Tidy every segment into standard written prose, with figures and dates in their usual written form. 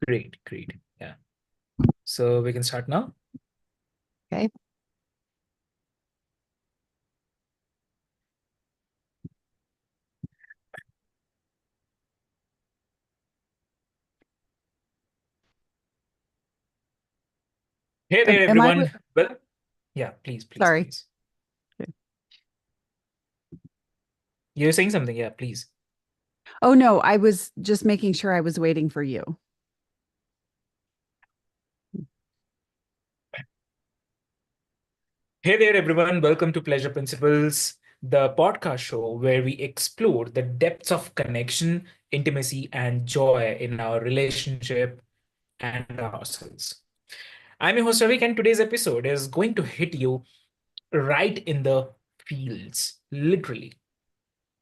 Great, great. Yeah. So we can start now. Okay. Hey there, Am I, everyone. Well, yeah, please, please, sorry. please. You're saying something? Yeah, please. Oh, no, I was just making sure I was waiting for you. Hey there, everyone. Welcome to Pleasure Principles, the podcast show where we explore the depths of connection, intimacy, and joy in our relationship and ourselves. I'm your host, Avik, and today's episode is going to hit you right in the feels, literally,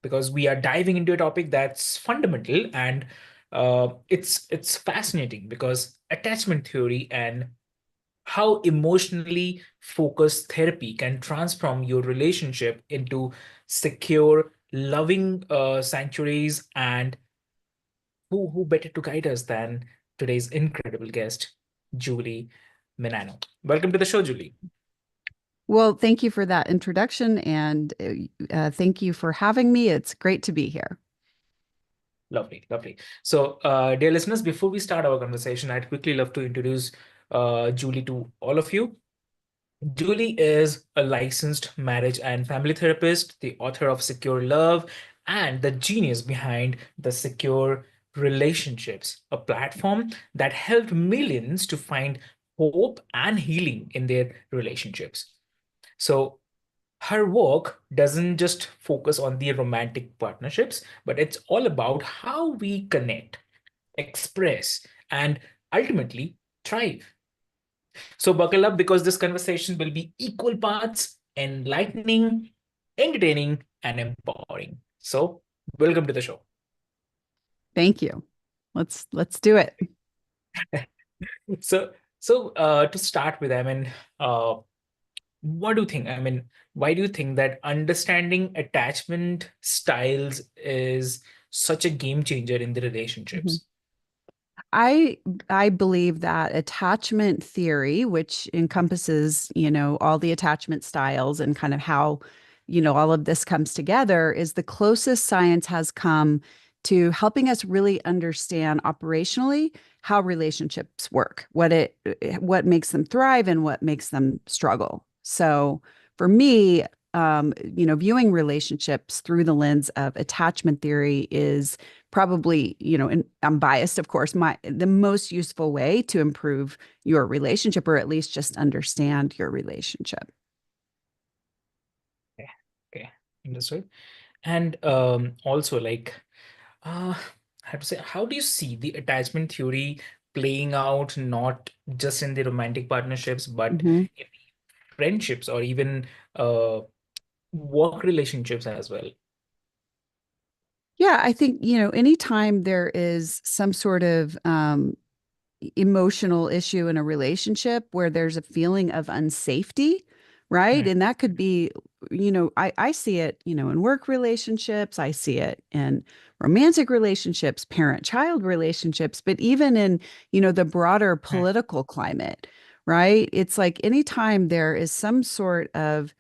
because we are diving into a topic that's fundamental and it's fascinating because attachment theory and how emotionally focused therapy can transform your relationship into secure, loving sanctuaries. And who better to guide us than today's incredible guest, Julie Menanno. Welcome to the show, Julie. Well, thank you for that introduction and thank you for having me. It's great to be here. Lovely, lovely. So, dear listeners, before we start our conversation, I'd quickly love to introduce Julie to all of you. Julie is a licensed marriage and family therapist, the author of Secure Love, and the genius behind the Secure Relationships, a platform that helped millions to find hope and healing in their relationships. So, her work doesn't just focus on the romantic partnerships, but it's all about how we connect, express, and ultimately thrive. So buckle up because this conversation will be equal parts enlightening, entertaining, and empowering. So welcome to the show. Thank you. Let's do it. So to start with, uh, what do you think? Why do you think that understanding attachment styles is such a game changer in the Mhm. relationships? I I believe that attachment theory, which encompasses, all the attachment styles and kind of how, all of this comes together, is the closest science has come to helping us really understand operationally how relationships work, what makes them thrive and what makes them struggle. So for me, viewing relationships through the lens of attachment theory is probably, and I'm biased, of course, the most useful way to improve your relationship or at least just understand your relationship. Okay, okay, understood. And also uh how to say, how do you see the attachment theory playing out not just in the romantic partnerships but Mhm. in friendships or even uh work relationships as well? Yeah, I think, anytime there is some sort of emotional issue in a relationship where there's a feeling of unsafety, right? Mm, And that could be, I see it, in work relationships, I see it in romantic relationships, parent-child relationships, but even in, the broader mm, political climate, right? It's like anytime there is some sort of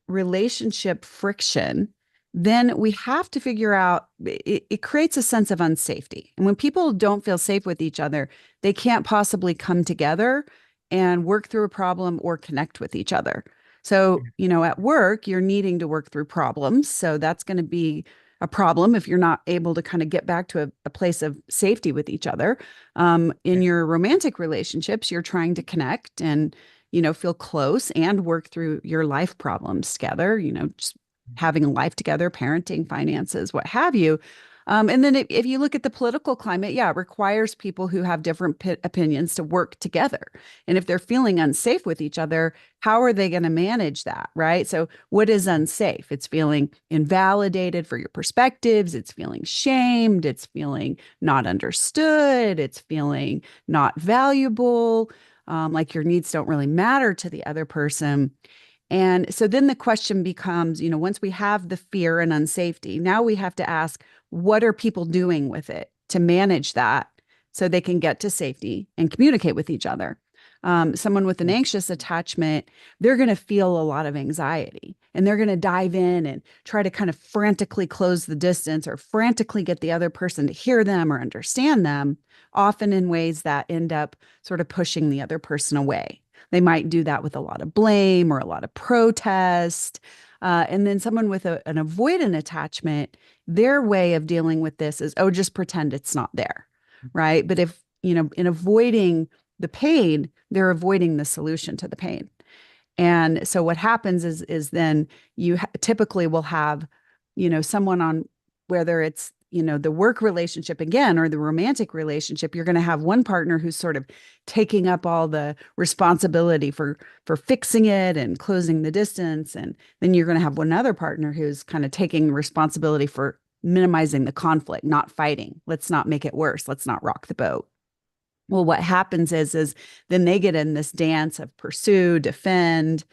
relationship friction, then we have to figure out it creates a sense of unsafety. And when people don't feel safe with each other, they can't possibly come together and work through a problem or connect with each other. So, mm, at work, you're needing to work through problems. So that's going to be a problem if you're not able to kind of get back to a place of safety with each other. In mm, your romantic relationships, you're trying to connect and feel close and work through your life problems together, just having a life together, parenting, finances, what have you. And then if you look at the political climate, yeah, it requires people who have different opinions to work together. And if they're feeling unsafe with each other, how are they going to manage that? Right. So, what is unsafe? It's feeling invalidated for your perspectives. It's feeling shamed. It's feeling not understood. It's feeling not valuable, like your needs don't really matter to the other person. And so then the question becomes, once we have the fear and unsafety, now we have to ask, what are people doing with it to manage that so they can get to safety and communicate with each other. Someone with an anxious attachment, they're going to feel a lot of anxiety and they're going to dive in and try to kind of frantically close the distance or frantically get the other person to hear them or understand them, often in ways that end up sort of pushing the other person away. They might do that with a lot of blame or a lot of protest. And then someone with an avoidant attachment, their way of dealing with this is, oh, just pretend it's not there. Right. But if, in avoiding the pain, they're avoiding the solution to the pain. And so what happens is then you typically will have, someone on, whether it's, the work relationship again, or the romantic relationship, you're going to have one partner who's sort of taking up all the responsibility for fixing it and closing the distance. And then you're going to have one other partner who's kind of taking responsibility for minimizing the conflict, not fighting. Let's not make it worse. Let's not rock the boat. Well, what happens is then they get in this dance of pursue, defend,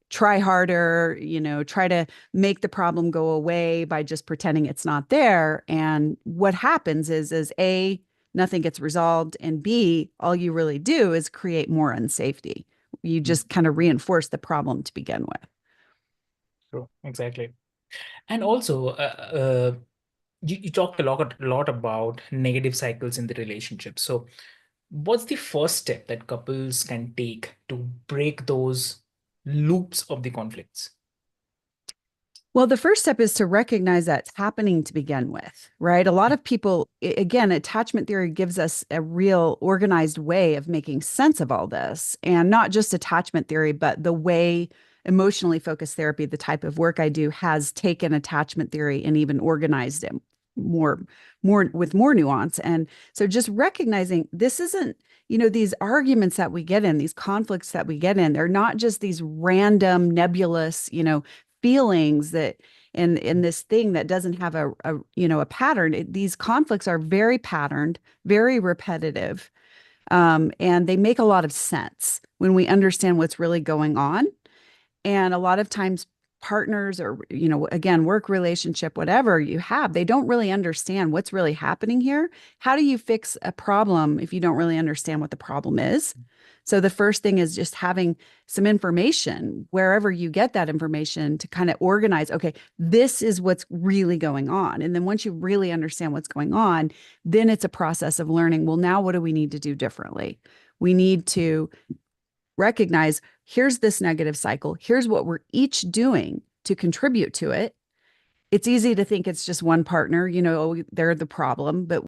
try harder, try to make the problem go away by just pretending it's not there. And what happens is A, nothing gets resolved, and B, all you really do is create more unsafety. You just kind of reinforce the problem to begin with. True, exactly. And also, you talked a lot about negative cycles in the relationship. So, what's the first step that couples can take to break those loops of the conflicts? Well, the first step is to recognize that's happening to begin with, right? A lot of people, again, attachment theory gives us a real organized way of making sense of all this. And not just attachment theory, but the way emotionally focused therapy, the type of work I do, has taken attachment theory and even organized it more, with more nuance. And so just recognizing this isn't, these arguments that we get in, these conflicts that we get in, they're not just these random nebulous, feelings that in this thing that doesn't have a pattern. These conflicts are very patterned, very repetitive, and they make a lot of sense when we understand what's really going on. And a lot of times partners, or again, work relationship, whatever you have, they don't really understand what's really happening here. How do you fix a problem if you don't really understand what the problem is? So the first thing is just having some information wherever you get that information to kind of organize, okay, this is what's really going on. And then once you really understand what's going on, then it's a process of learning, well, now what do we need to do differently? We need to recognize, here's this negative cycle. Here's what we're each doing to contribute to it. It's easy to think it's just one partner, they're the problem, but